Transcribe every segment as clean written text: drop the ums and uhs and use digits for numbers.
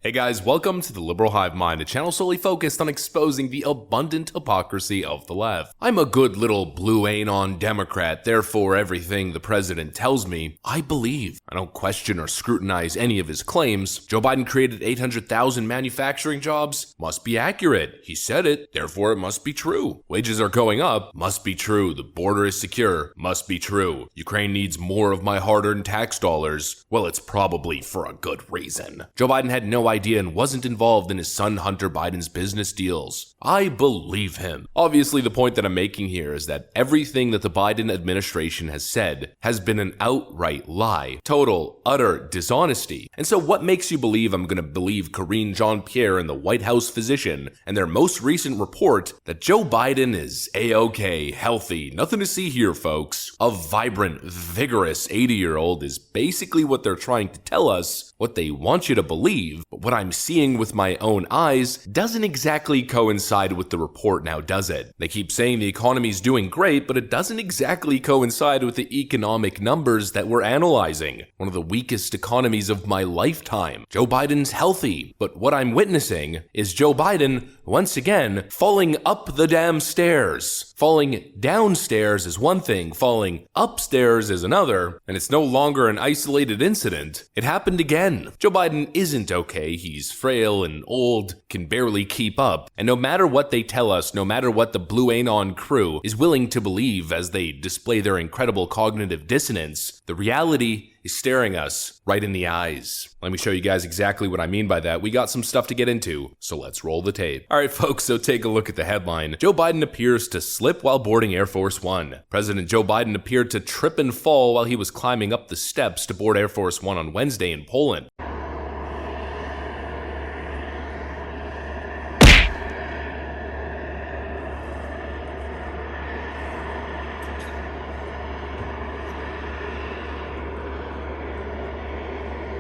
Hey guys, welcome to the Liberal Hive Mind, a channel solely focused on exposing the abundant hypocrisy of the left. I'm a good little blue anon Democrat, therefore everything the president tells me, I believe. I don't question or scrutinize any of his claims. Joe Biden created 800,000 manufacturing jobs, must be accurate. He said it, therefore it must be true. Wages are going up, must be true. The border is secure, must be true. Ukraine needs more of my hard-earned tax dollars. Well, it's probably for a good reason. Joe Biden had no idea and wasn't involved in his son Hunter Biden's business deals. I believe him. Obviously, the point that I'm making here is that everything that the Biden administration has said has been an outright lie. Total, utter dishonesty. And so what makes you believe I'm gonna believe Karine Jean-Pierre and the White House physician and their most recent report that Joe Biden is A-OK, healthy, nothing to see here, folks. A vibrant, vigorous 80-year-old is basically what they're trying to tell us, what they want you to believe, but what I'm seeing with my own eyes doesn't exactly coincide with the report now, does it? They keep saying the economy's doing great, but it doesn't exactly coincide with the economic numbers that we're analyzing. One of the weakest economies of my lifetime. Joe Biden's healthy, but what I'm witnessing is Joe Biden, once again, falling up the damn stairs. Falling downstairs is one thing, falling upstairs is another, and it's no longer an isolated incident. It happened again. Joe Biden isn't okay. He's frail and old, can barely keep up, and no matter what they tell us, no matter what the Blue Anon crew is willing to believe as they display their incredible cognitive dissonance, the reality is staring us right in the eyes. Let me show you guys exactly what I mean by that. We got some stuff to get into, so let's roll the tape. All right, folks, so take a look at the headline. Joe Biden appears to slip while boarding Air Force One. President Joe Biden appeared to trip and fall while he was climbing up the steps to board Air Force One on Wednesday in Poland.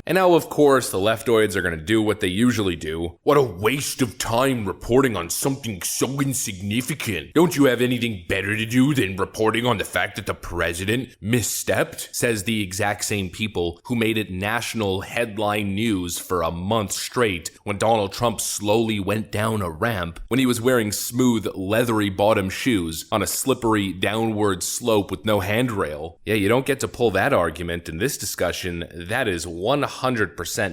And now, of course, the leftoids are going to do what they usually do. What a waste of time reporting on something so insignificant. Don't you have anything better to do than reporting on the fact that the president misstepped? Says the exact same people who made it national headline news for a month straight when Donald Trump slowly went down a ramp when he was wearing smooth, leathery bottom shoes on a slippery downward slope with no handrail. Yeah, you don't get to pull that argument in this discussion. That is 100%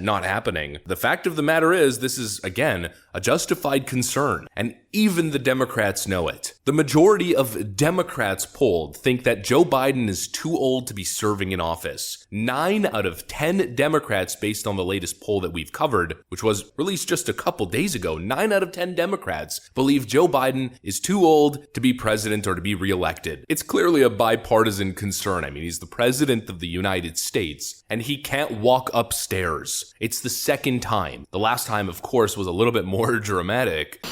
not happening. The fact of the matter is, this is, again, a justified concern, and even the Democrats know it. The majority of Democrats polled think that Joe Biden is too old to be serving in office. 9 out of 10 Democrats, based on the latest poll that we've covered, which was released just a couple days ago, 9 out of 10 Democrats believe Joe Biden is too old to be president or to be reelected. It's clearly a bipartisan concern. I mean, he's the president of the United States, and he can't walk upstairs. It's the second time. The last time, of course, was a little bit more dramatic.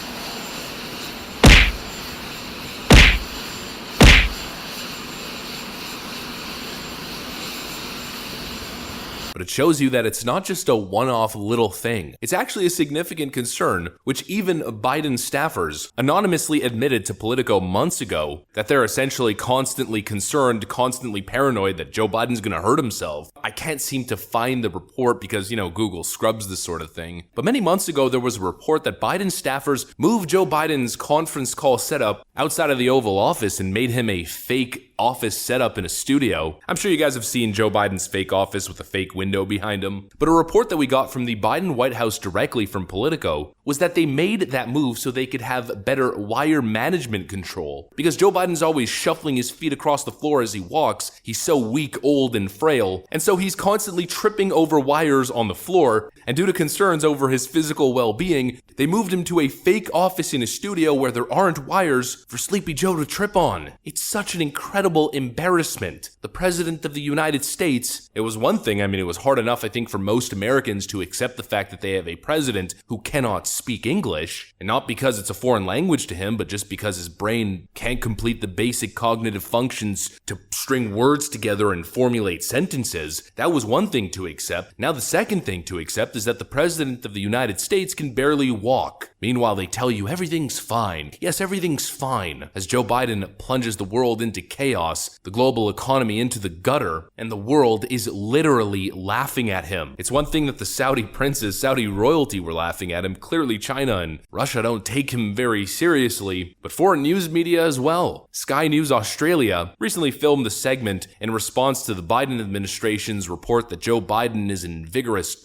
But it shows you that it's not just a one-off little thing. It's actually a significant concern, which even Biden staffers anonymously admitted to Politico months ago that they're essentially constantly concerned, constantly paranoid that Joe Biden's gonna hurt himself. I can't seem to find the report because, Google scrubs this sort of thing. But many months ago, there was a report that Biden staffers moved Joe Biden's conference call setup outside of the Oval Office and made him a fake office setup in a studio. I'm sure you guys have seen Joe Biden's fake office with a fake window behind him. But a report that we got from the Biden White House directly from Politico was that they made that move so they could have better wire management control. Because Joe Biden's always shuffling his feet across the floor as he walks. He's so weak, old, and frail. And so he's constantly tripping over wires on the floor. And due to concerns over his physical well-being, they moved him to a fake office in a studio where there aren't wires for Sleepy Joe to trip on. It's such an incredible embarrassment. The President of the United States, it was one thing, it was hard enough, I think, for most Americans to accept the fact that they have a president who cannot speak English, and not because it's a foreign language to him, but just because his brain can't complete the basic cognitive functions to string words together and formulate sentences. That was one thing to accept. Now the second thing to accept is that the President of the United States can barely walk. Meanwhile, they tell you everything's fine. Yes, everything's fine. As Joe Biden plunges the world into chaos, the global economy into the gutter, and the world is literally laughing at him. It's one thing that the Saudi princes, Saudi royalty were laughing at him. Clearly China and Russia don't take him very seriously, but foreign news media as well. Sky News Australia recently filmed a segment in response to the Biden administration's report that Joe Biden is in vigorous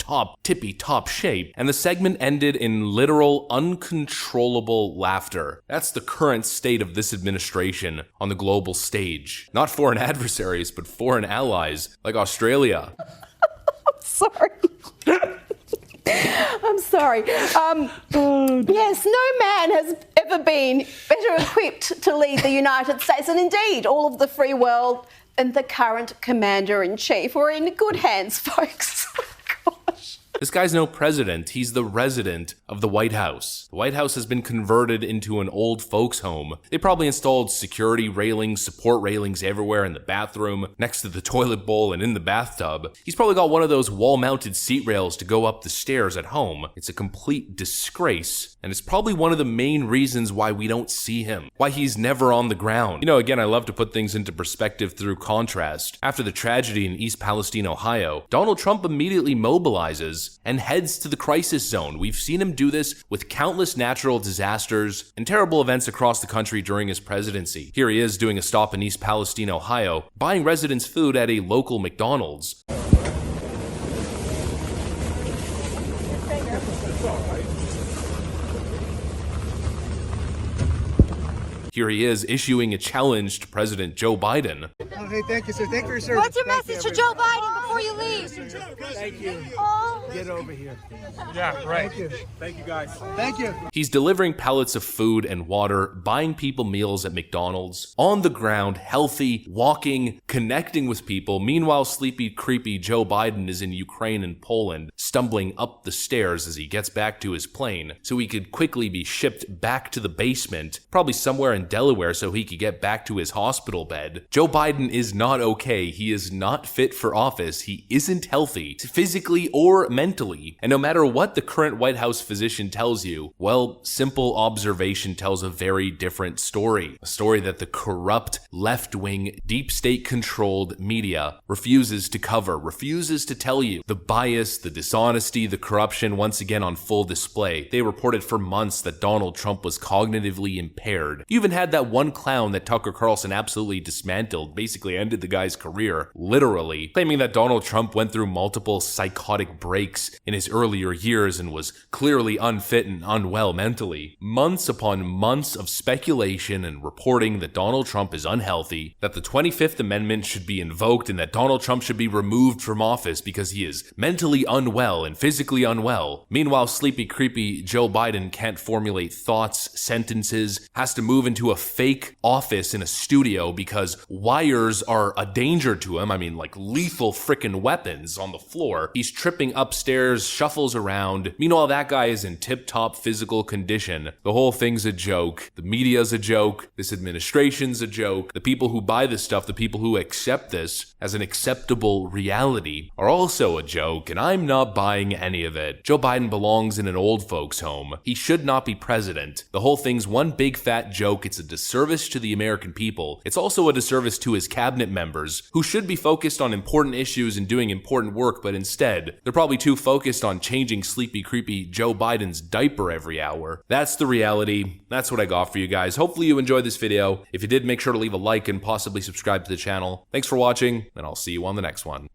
tippy-top shape, and the segment ended in literal uncontrollable laughter. That's the current state of this administration on the global stage. Not foreign adversaries, but foreign allies like Australia. Sorry. I'm sorry. Yes, no man has ever been better equipped to lead the United States, and indeed all of the free world, and the current commander-in-chief. We're in good hands, folks. Gosh. This guy's no president, he's the resident of the White House. The White House has been converted into an old folks home. They probably installed security railings, support railings everywhere in the bathroom, next to the toilet bowl and in the bathtub. He's probably got one of those wall-mounted seat rails to go up the stairs at home. It's a complete disgrace, and it's probably one of the main reasons why we don't see him, why he's never on the ground. You know, again, I love to put things into perspective through contrast. After the tragedy in East Palestine, Ohio, Donald Trump immediately mobilizes and heads to the crisis zone. We've seen him do this with countless natural disasters and terrible events across the country during his presidency. Here he is doing a stop in East Palestine, Ohio, buying residents food at a local McDonald's. Here he is issuing a challenge to President Joe Biden. Oh, hey, thank you, sir. Thank you for your service. What's your message to Joe Biden before you leave? Thank you. Oh. Get over here. Yeah, right. Thank you. Thank you, guys. Thank you. He's delivering pallets of food and water, buying people meals at McDonald's, on the ground, healthy, walking, connecting with people. Meanwhile, sleepy, creepy Joe Biden is in Ukraine and Poland, stumbling up the stairs as he gets back to his plane so he could quickly be shipped back to the basement, probably somewhere in Delaware so he could get back to his hospital bed. Joe Biden is not okay. He is not fit for office. He isn't healthy, physically or mentally. And no matter what the current White House physician tells you, well, simple observation tells a very different story. A story that the corrupt, left-wing, deep state-controlled media refuses to cover, refuses to tell you. The bias, the dishonesty, the corruption, once again on full display. They reported for months that Donald Trump was cognitively impaired. You even had that one clown that Tucker Carlson absolutely dismantled, basically ended the guy's career, literally, claiming that Donald Trump went through multiple psychotic breaks in his earlier years and was clearly unfit and unwell mentally. Months upon months of speculation and reporting that Donald Trump is unhealthy, that the 25th Amendment should be invoked, and that Donald Trump should be removed from office because he is mentally unwell and physically unwell. Meanwhile, sleepy, creepy Joe Biden can't formulate thoughts, sentences, has to move into a fake office in a studio because wires are a danger to him. I mean, like lethal frickin' weapons on the floor. He's tripping upstairs, shuffles around. Meanwhile, that guy is in tip-top physical condition. The whole thing's a joke. The media's a joke. This administration's a joke. The people who buy this stuff, the people who accept this as an acceptable reality, are also a joke, and I'm not buying any of it. Joe Biden belongs in an old folks' home. He should not be president. The whole thing's one big fat joke. It's a disservice to the American people. It's also a disservice to his cabinet members, who should be focused on important issues and doing important work, but instead, they're probably too focused on changing sleepy, creepy Joe Biden's diaper every hour. That's the reality. That's what I got for you guys. Hopefully you enjoyed this video. If you did, make sure to leave a like and possibly subscribe to the channel. Thanks for watching, and I'll see you on the next one.